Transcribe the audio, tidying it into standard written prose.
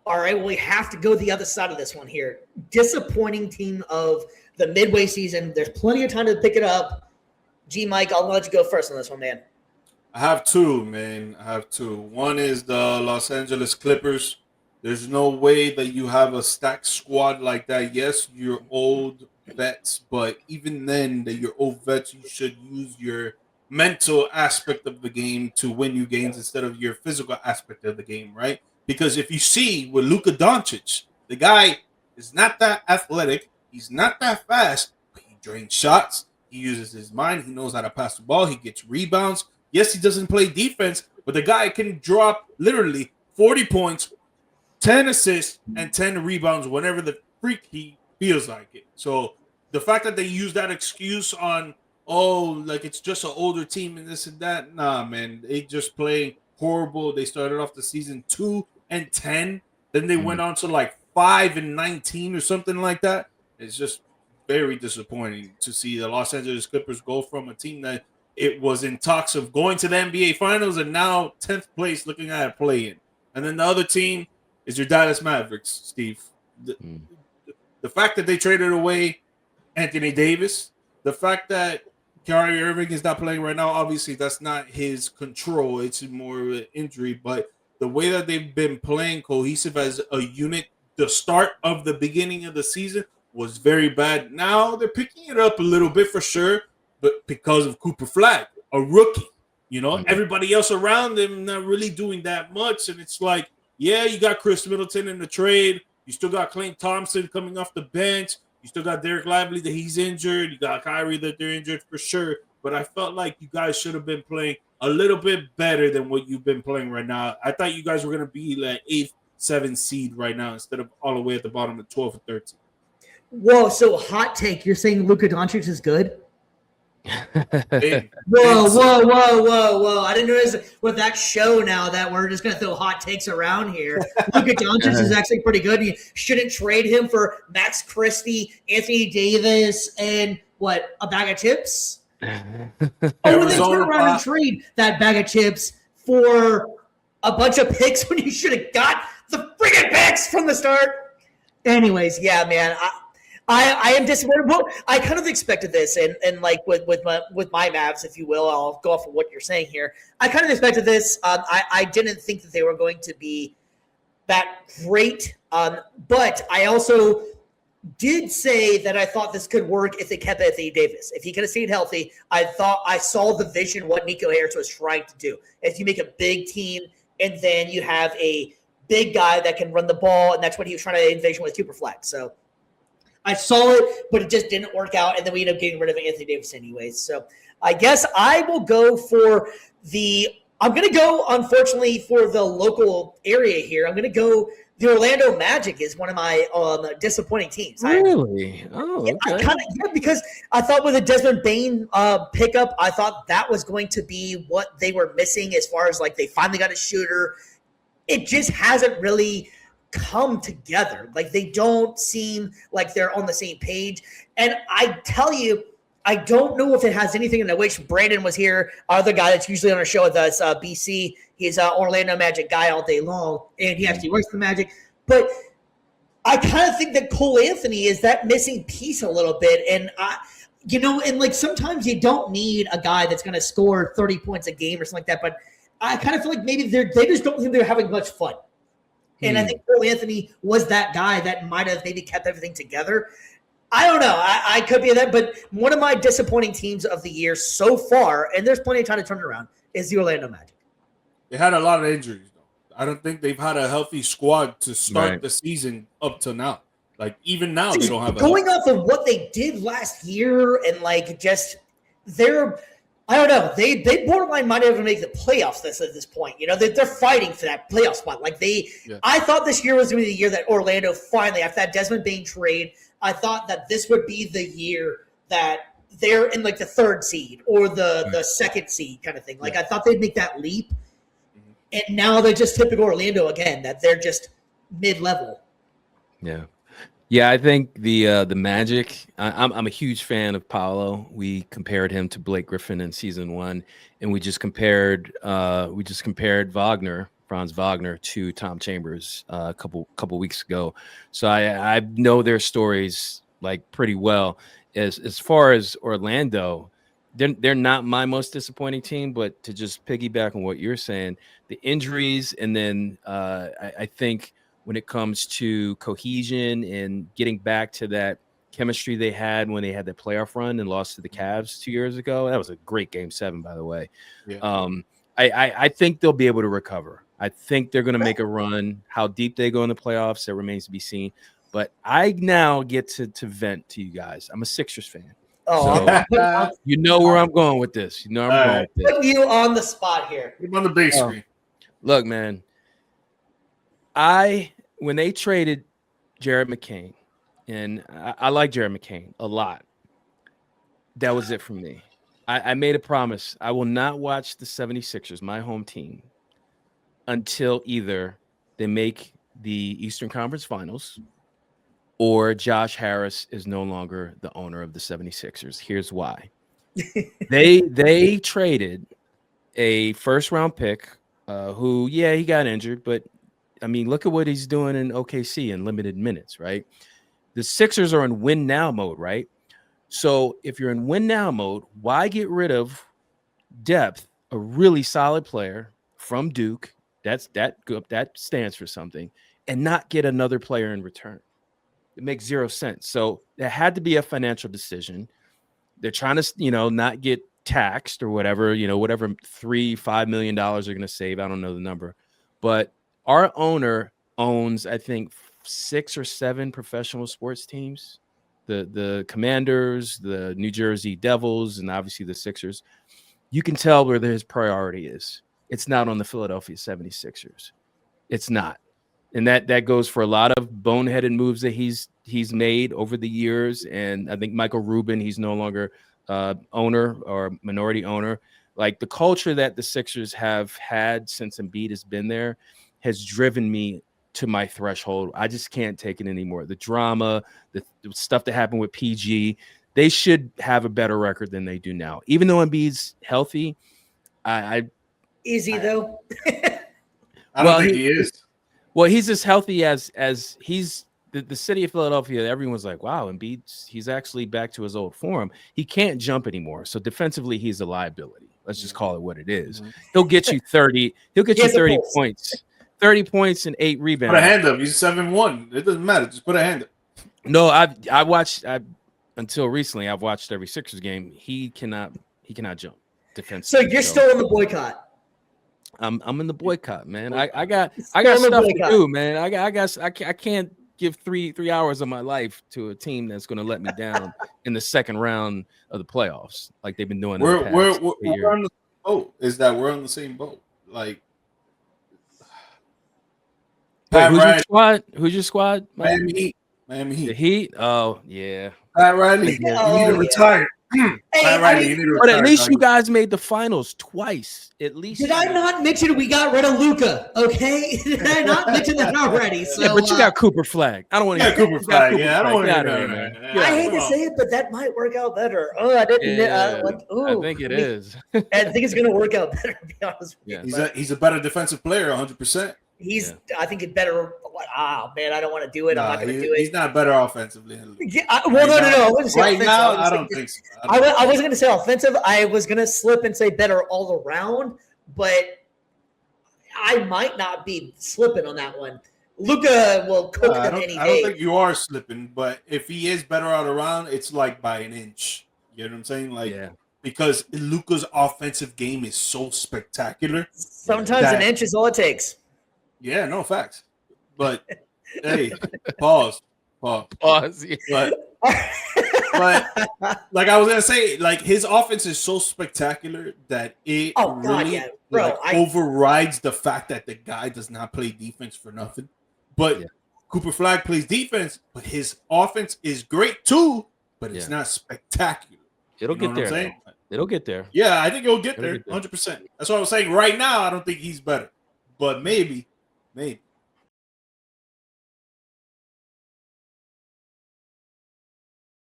All right, well, we have to go the other side of this one here. Disappointing team of the midway season. There's plenty of time to pick it up. G. Mike, I'll let you go first on this one, man. I have two, man. I have two. One is the Los Angeles Clippers. There's no way that you have a stacked squad like that. Yes, you're old vets, but even then, that you're old vets, you should use your mental aspect of the game to win you games instead of your physical aspect of the game, right? Because if you see with Luka Doncic, the guy is not that athletic, he's not that fast, but he drains shots, he uses his mind, he knows how to pass the ball, he gets rebounds. Yes, he doesn't play defense, but the guy can drop literally 40 points, 10 assists, and 10 rebounds whenever the freak he feels like it. So the fact that they use that excuse on, like it's just an older team and this and that, nah, man, they just play horrible. They started off the season 2-10, then they went on to like 5-19 or something like that. It's just very disappointing to see the Los Angeles Clippers go from a team that it was in talks of going to the NBA Finals and now 10th place looking at a play-in. And then the other team is your Dallas Mavericks, Steve. The fact that they traded away Anthony Davis, the fact that Kyrie Irving is not playing right now, obviously that's not his control. It's more of an injury. But the way that they've been playing cohesive as a unit, the start of the beginning of the season was very bad. Now they're picking it up a little bit for sure, but because of Cooper Flag, a rookie, everybody else around them not really doing that much. And it's like, yeah, you got Chris Middleton in the trade. You still got Klay Thompson coming off the bench. You still got Derek Lively that he's injured. You got Kyrie that they're injured for sure. But I felt like you guys should have been playing a little bit better than what you've been playing right now. I thought you guys were going to be like 8th, 7th seed right now instead of all the way at the bottom of 12 or 13. Whoa, so hot take. You're saying Luka Doncic is good? Hey, Whoa. I didn't realize with that show now that we're just going to throw hot takes around here. Luka Doncic is actually pretty good. You shouldn't trade him for Max Christie, Anthony Davis, and a bag of chips? And then turn around and trade that bag of chips for a bunch of picks when you should have got the friggin' picks from the start. Anyways, yeah, man, I am disappointed. Well, I kind of expected this, and like with my Mavs, if you will, I'll go off of what you're saying here. I kind of expected this. I didn't think that they were going to be that great, but I also did say that I thought this could work if they kept Anthony Davis. If he could have stayed healthy, I thought I saw the vision what Nico Harris was trying to do. If you make a big team and then you have a big guy that can run the ball, and that's what he was trying to envision with Cooper Flag. So I saw it, but it just didn't work out, and then we ended up getting rid of Anthony Davis anyways. So I guess I will go for I'm going to go, unfortunately, for the local area here. I'm going to go the Orlando Magic is one of my disappointing teams. Really? Okay. Because I thought with the Desmond Bane pickup, I thought that was going to be what they were missing as far as like they finally got a shooter. It just hasn't really come together. Like they don't seem like they're on the same page. And I tell you, I don't know if it has anything, and I wish Brandon was here, other guy that's usually on our show with us, BC. He's an Orlando Magic guy all day long, and he actually works for the Magic. But I kind of think that Cole Anthony is that missing piece a little bit. And, and like sometimes you don't need a guy that's going to score 30 points a game or something like that. But I kind of feel like maybe they just don't think they're having much fun. And I think Cole Anthony was that guy that might have maybe kept everything together. I don't know. I could be that, but one of my disappointing teams of the year so far, and there's plenty of time to turn it around, is the Orlando Magic. They had a lot of injuries, though. I don't think they've had a healthy squad to start the season up to now. Like, even now, they don't have going off of what they did last year and, like, just I don't know. They borderline might even make the playoffs at this point. You know, they're fighting for that playoff spot. Like, I thought this year was going to be the year that Orlando finally, after that Desmond Bane trade, I thought that this would be the year that they're in like the 3rd seed or the 2nd seed kind of thing. Like I thought they'd make that leap, and now they're just typical Orlando again. That they're just mid-level. Yeah. I think the Magic. I'm a huge fan of Paolo. We compared him to Blake Griffin in season 1, and we just compared Wagner Franz Wagner to Tom Chambers a couple weeks ago. So I know their stories like pretty well. As far as Orlando, they're not my most disappointing team, but to just piggyback on what you're saying, the injuries, and then I think when it comes to cohesion and getting back to that chemistry they had when they had the playoff run and lost to the Cavs 2 years ago. That was a great game 7, by the way. Yeah. I think they'll be able to recover. I think they're going to make a run. How deep they go in the playoffs, that remains to be seen. But I now get to vent to you guys. I'm a Sixers fan. Oh, So you know where I'm going with this. You know where I'm going with this. Put you on the spot here. You're on the big screen. Look, man. When they traded Jared McCain, and I like Jared McCain a lot, that was it for me. I made a promise. I will not watch the 76ers, my home team, until either they make the Eastern Conference Finals or Josh Harris is no longer the owner of the 76ers. Here's why. They traded a first-round pick who, he got injured, but, I mean, look at what he's doing in OKC in limited minutes, right? The Sixers are in win-now mode, right? So if you're in win-now mode, why get rid of depth, a really solid player from Duke, that stands for something, and not get another player in return? It makes zero sense. So there had to be a financial decision. They're trying to, not get taxed or whatever, whatever $3-5 million they're going to save. I don't know the number. But our owner owns, I think, 6 or 7 professional sports teams. The Commanders, the New Jersey Devils, and obviously the Sixers. You can tell where his priority is. It's not on the Philadelphia 76ers. It's not. And that goes for a lot of boneheaded moves that he's made over the years. And I think Michael Rubin, he's no longer owner or minority owner. Like the culture that the Sixers have had since Embiid has been there has driven me to my threshold. I just can't take it anymore. The drama, the stuff that happened with PG, they should have a better record than they do now. Even though Embiid's healthy, Is he though? I don't think he is. Well, he's as healthy as he's the city of Philadelphia. Everyone's like, wow, Embiid, he's actually back to his old form. He can't jump anymore. So defensively, he's a liability. Let's just call it what it is. He'll get you 30. He'll get you 30 points. 30 points and 8 rebounds. Put a hand up. He's 7-1. It doesn't matter. Just put a hand up. No, I watched until recently. I've watched every Sixers game. He cannot jump defensively. So you're still in the boycott. I'm in the boycott, man. I got stuff to do, man. I can't give three hours of my life to a team that's going to let me down in the second round of the playoffs, like they've been doing. We're on the boat. Is that we're on the same boat? Like, wait, who's your squad? Miami Heat. The Heat. Oh yeah. Pat Riley. You need to retire. Pat Riley, you need to retire. But at least you guys made the finals twice. At least. Did I not mention we got rid of Luka? Okay, did I not mention that already? So, yeah, but you got Cooper Flag. I don't want to. Yeah, Cooper Flag. Yeah, I don't want to get out, man. I hate to say it, but that might work out better. Oh, I didn't. Yeah, I think it is. I think it's going to work out better. To be honest with you. He's a better defensive player, 100%. I think it's better. Oh man, I don't want to do it. I'm not going to do it. He's not better offensively. Yeah, no. Right now, I don't think so. I wasn't going to say offensive. I was going to slip and say better all around, but I might not be slipping on that one. Luka will cook them any day. I don't think you are slipping, but if he is better all around, it's like by an inch. You know what I'm saying? Like, because Luka's offensive game is so spectacular. Sometimes an inch is all it takes. Yeah, no facts. But hey, pause. Yeah. But like I was gonna say, like his offense is so spectacular that it overrides the fact that the guy does not play defense for nothing. But Cooper Flag plays defense, but his offense is great too, but it's not spectacular. It'll get there. It'll get there. Yeah, I think it'll get there 100%. That's what I was saying. Right now, I don't think he's better, but maybe.